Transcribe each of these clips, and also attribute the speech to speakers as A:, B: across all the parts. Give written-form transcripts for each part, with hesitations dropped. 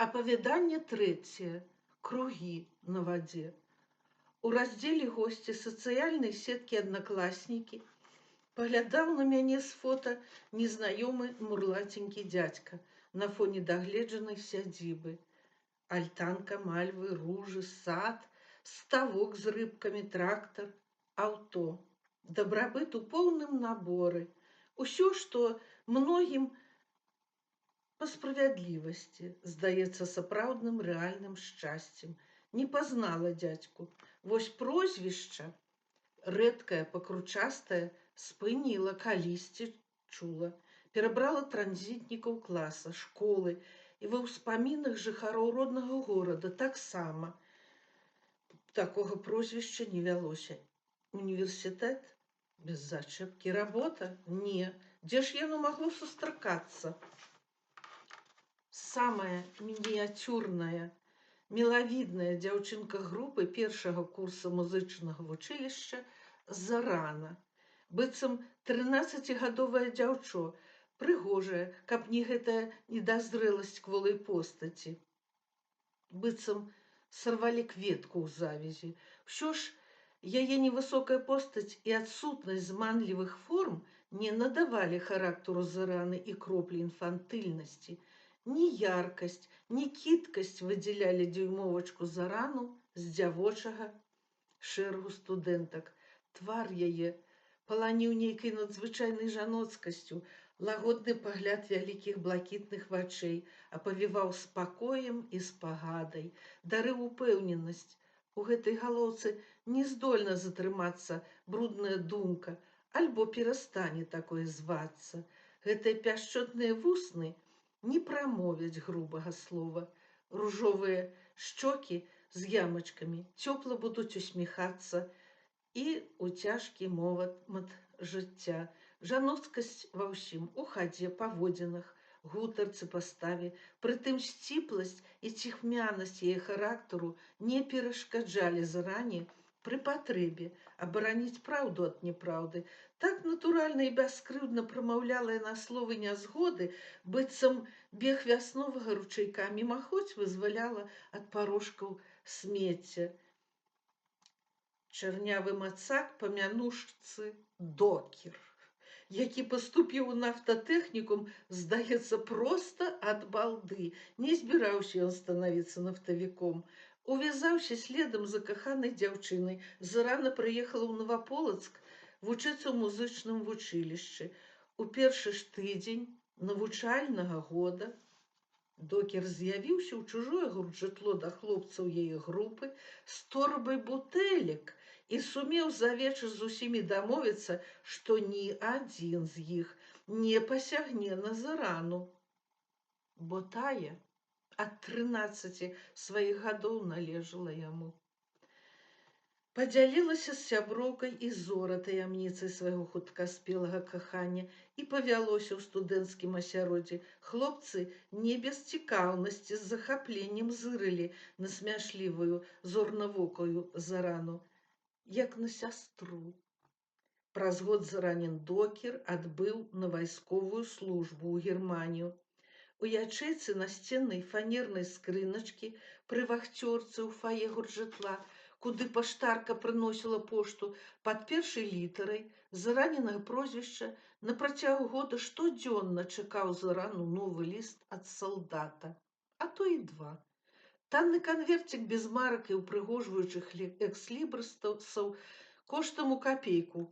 A: Апавяданне трэцяе. Кругі на вадзе. У раздзеле госці сацыяльнай сеткі аднакласнікі паглядаў на мяне з фота незнаёмы мурлаценькі дзядзька на фоне дагледжанай сядзібы. Альтанка, мальвы, ружы, сад, ставок з рыбкамі, трактар, аўто. Дабрабыт у поўным наборы. Усё, што многім па справядлівасці здаецца сапраўдным рэальным шчасцем. Не пазнала дзядзьку. Вось прозвішча, рэдкае, пакручастае, спыніла калісьці чула. Перабрала транзітнікаў класа, школы, і ва ўспамінах жыхароў роднага горада таксама такога прозвішча не вялося. Універсітэт? Без зачэпкі. Работа? Не. Дзе ж яно магло сустракацца? Самая мініяцюрная, мілавідная дзяўчынка групы першага курса музычнага вучылішча Зарана. Быццам 13гадовае дзяўчо, прыгожая, каб не гэтая недазрэласць кволай постаці. Быццам сарвалі кветку ў завязі. Усё ж яе невысокая постаць і адсутнасць зманлівых форм не надавалі характару Зараны і кроплі інфантыльнасці. Ні яркасць, ні кідкасць выдзялялі дзюймовачку Зарану з дзявочага шэрагу студэнтак. Твар яе паланіў нейкай надзвычайнай жаноцкасцю, лагодны пагляд вялікіх блакітных вачэй апавіваў спакоем і спагадай, дарыў упэўненасць. У гэтай галоўцы не здольна затрымацца брудная думка, альбо перастане такое звацца. Гэтыя пяшчотныя вусны не прамовяць грубага слова. Ружовыя шчокі з ямачкамі цёпла будуць усміхацца і ў цяжкі момант жыцця. Жаноцкасць ва ўсім, у хадзе, паводзінах, гутарцы, паставе. Прытым сціпласць і ціхмянасць яе характару не перашкаджалі Заране пры патрэбе абараніць праўду ад няпраўды. Так натуральна і бяскрыўдна прамаўляла яна словы нязгоды, быццам бег вясновага ручайка мімаходзь вызваляла ад парожкаў смецця. Чарнявы мацак па мянушцы Докер, які паступіў у нафтатэхнікум, здаецца, проста ад балды. Не збіраўся ён станавіцца нафтавіком. Увязаўся следам за каханай дзяўчынай. Зарана прыехала ў Новаполацк вучыцца ў музычным вучылішчы. У першы ж тыдзень навучальнага года Докер з'явіўся ў чужое гуртжытло да хлопцаў яе групы з торбай бутэлек і сумеў за вечар з усімі дамовіцца, што ні адзін з іх не пасягне на Зарану, бо тая ад 13 сваіх гадоў належала яму. Падзялілася з сяброўкай і Зора таямніцай свайго хуткаспелага кахання і павялося ў студэнцкім асяроддзі. Хлопцы не без цікаўнасці з захапленнем зырылі на смяшлівую зорнавокую Зарану, як на сястру. Праз год Заранін Докер адбыў на вайсковую службу ў Германію. У ячэйцы насценнай фанернай скрыначкі пры вахцёрцы ў фае гуртжытла, куды паштарка прыносіла пошту, пад першай літарай Заранінага прозвішча на працягу года штодзённа чакаў Зарану новы ліст ад салдата, а то і два. Танны канверцік без марак і ўпрыгожваючых экслібрысаў коштам у капейку.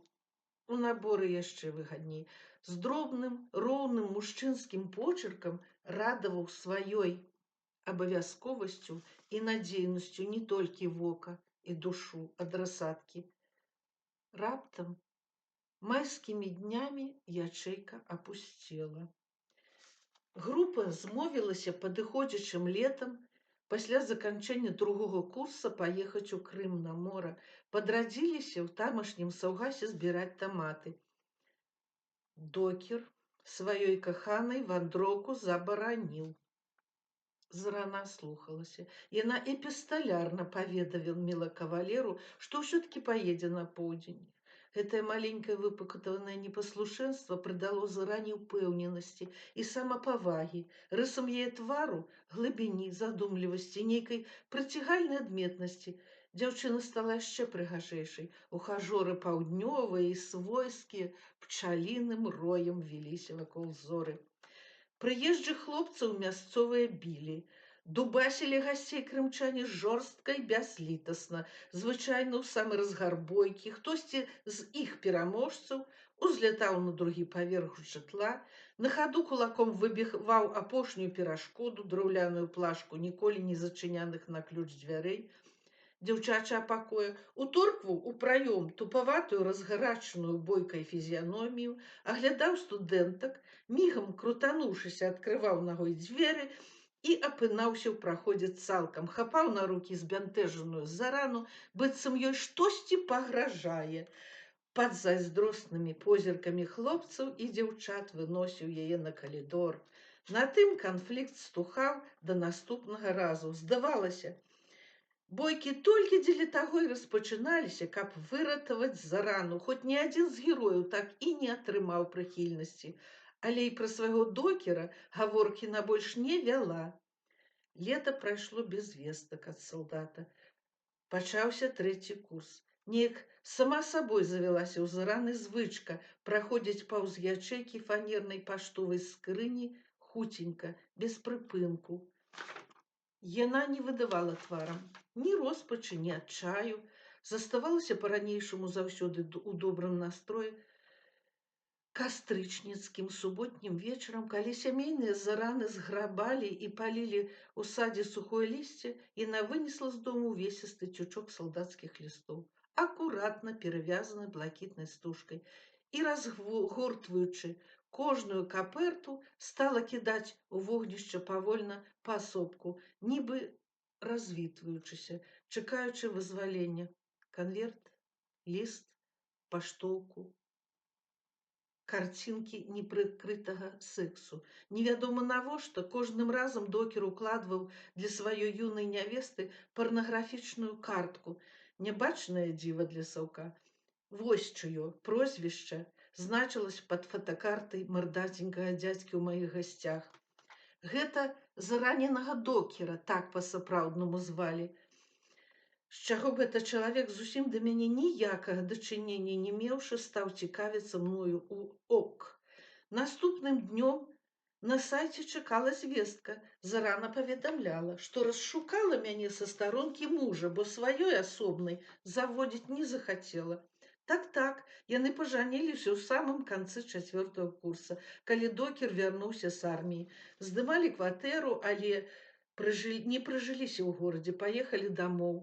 A: У наборы яшчэ выгадней. З дробным, роўным мужчынскім почеркам радаваў сваёй абавязковасцю і надзейнасцю не толькі вока і душу адрасаткі. Раптам майскімі днямі ячэйка апусцела. Група змовілася падыходзячым летам пасля заканчэння другога курса паехаць у Крым на мора, падрадзіліся ў тамашнім саўгасе збіраць таматы. Докер сваёй каханай вандроўку забараніў. Зарана слухалася. Яна эпісталярна паведаміла кавалеру, што ўсё-такі паедзе на поўдзень. Гэтае маленькае выпакатаванае непаслушэнства прыдало заране ўпэўненасці і самапавагі, рысам яе твару, глыбіні, задумлівасці, нейкай прыцягальнай адметнасці. Дзяўчына стала яшчэ прыгажэйшай. Ухажоры паўднёвыя і свойскія пчаліным роем віліся вакол зоры. Прыезджых хлопцаў мясцовыя білі, дубасілі гасцей крымчане жорстка і бязлітасна, звычайна ў самы разгар бойкі, хтосьці з іх пераможцаў узлятаў на другі паверх жытла, на хаду кулаком выбіваў апошнюю перашкоду, драўляную плашку ніколі не зачыняных на ключ дзвярэй, дзяўчачага пакоя, уторкваў у праём тупаватую разгарачаную бойкай фізіяномію, аглядаў студэнтак, мігам крутануўшыся, адкрываў нагой дзверы і апынаўся ў праходзе цалкам, хапаў на рукі збянтэжаную зарану, быццам ёй штосьці пагражае. Пад зайздроснымі позіркамі хлопцаў і дзяўчат выносіў яе на калідор. На тым канфлікт стухаў да наступнага разу. Здавалася, бойкі толькі дзеля таго і распачыналіся, каб выратаваць зарану, хоць ні адзін з герояў так і не атрымаў прыхільнасці, але і пра свайго докера гаворкі на больш не вяла. Лета прайшло без вестак ад салдата. Пачаўся 3-й курс. Неяк сама сабой завялася ў зараны звычка праходзіць паўз ячэйкі фанернай паштовай скрыні хуценька, без прыпынку. Яна не выдавала тварам ні роспачы, ні адчаю, заставалася па-ранейшаму заўсёды ў добрым настроі. Кастрычніцкім суботнім вечарам, калі сямейныя зараны зграбалі і палілі ў садзе сухое лісце, яна вынесла з дому увесісты цючок салдацкіх лістоў, акуратна перавязаны блакітнай стужкай, і, разгортваючы кожную каперту, стала кідаць у вогнішча павольна паасобку, нібы развітваючыся, чакаючы вызвалення. Канверт, ліст, паштоўку, карцінкі непрыкрытага сэксу. Невядома навошта кожным разам докер укладваў для сваёй юнай нявесты парнаграфічную картку. Нябачнае дзіва для саўка. Вось чыё прозвішча значылася пад фотакартай мардаценькага дзядзькі ў маіх гасцях. Гэта зараненага докера так па-сапраўднаму звалі. З чаго б гэта чалавек, зусім да мяне ніякага дачынення не меўшы, стаў цікавіцца мною ў ок. Наступным днём на сайце чакала звестка. Зарана паведамляла, што расшукала мяне са старонкі мужа, бо сваёй асобнай заводзіць не захацела. Так, яны пажаніліся ў самым канцы 4-го курса, калі докер вярнуўся з арміі. Здымалі кватэру, але не прыжыліся ў горадзе, паехалі дамоў,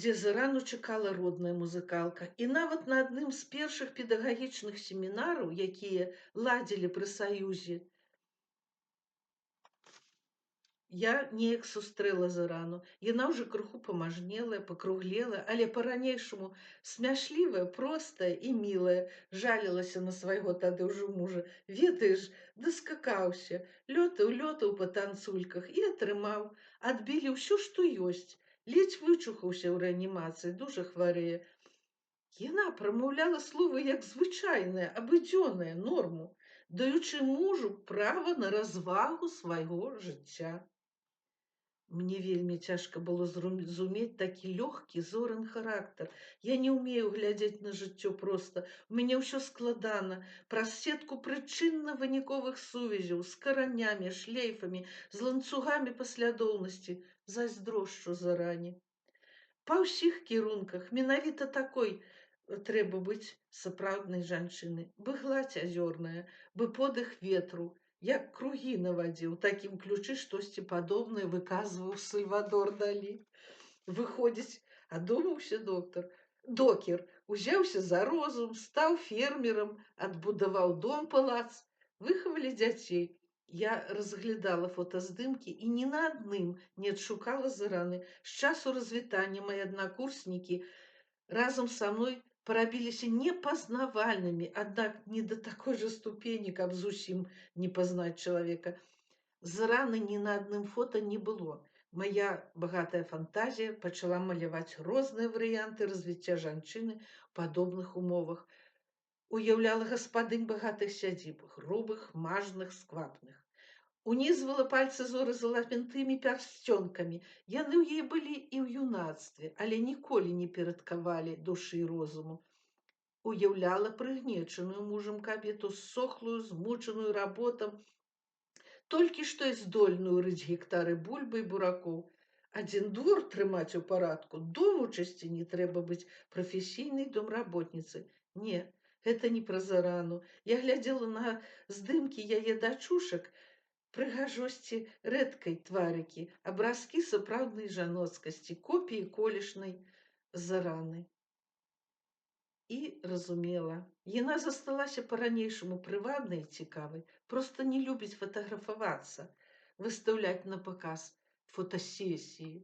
A: дзе зарану чакала родная музыкалка. І нават на адным з першых педагагічных семінараў, якія ладзілі пры саюзе, я неяк сустрэла зарану. Яна ўжо крыху памажнелая, пакруглелая, але па-ранейшаму смяшлівая, простая і мілая, жалілася на свайго тады ўжо мужа. Ведаеш, даскакаўся, лётаў па танцульках і атрымаў. Адбілі ўсё, што ёсць. Ледзь вычухаўся ў рэанімацыі, дужа хварэе. Яна прамаўляла словы як звычайнае, абыдзёнае, норму, даючы мужу права на развагу свайго жыцця. Мне вельмі цяжка было зразумець такі лёгкі зоран характар. Я не ўмею глядзець на жыццё проста. У мяне ўсё складана, праз сетку прычынна-выніковых сувязяў, з каранямі, шлейфамі, з ланцугамі паслядоўнасці, зайздрошчу заране. Па ўсіх кірунках менавіта такой трэба быць сапраўднай жанчынай, бы гладзь азёрная, бы подых ветру, як кругі на вадзе, у такім ключы штосьці падобнае выказваў Сальвадор Далі. Выходзіць, адумаўся докер, узяўся за розум, стаў фермерам, адбудаваў дом-палац, выхавалі дзяцей. Я разглядала фотаздымкі і ні на адным не адшукала зараны. З часу развітання мае аднакурснікі разам са мной парабіліся непазнавальнымі, аднак не да такой жа ступені, каб зусім не пазнаць чалавека. Зараны ні на адным фота не было. Мая багатая фантазія пачала маляваць розныя варыянты развіцця жанчыны ў падобных умовах. Уяўляла гаспадынь багатых сядзіб, грубых, мажных, сквапных. Унізывала пальцы зоры залатымі пярсцёнкамі. Яны ў яе былі і ў юнацтве, але ніколі не перадкавалі душы і розуму. Уяўляла прыгнечаную мужам кабету, ссохлую, змучаную работам, толькі што і здольную рыць гектары бульбы і буракоў. Адзін двор трымаць у парадку, дому чысці не трэба быць прафесійнай домработніцай. Не, гэта не пра зарану. Я глядзела на здымкі яе дачушак, прыгажосці рэдкай тварыкі, абразкі сапраўднай жаноцкасці, копіі колішнай зараны. І разумела, яна засталася па-ранейшаму прывабнай і цікавай, проста не любіць фатаграфавацца, выстаўляць на паказ фотасесіі.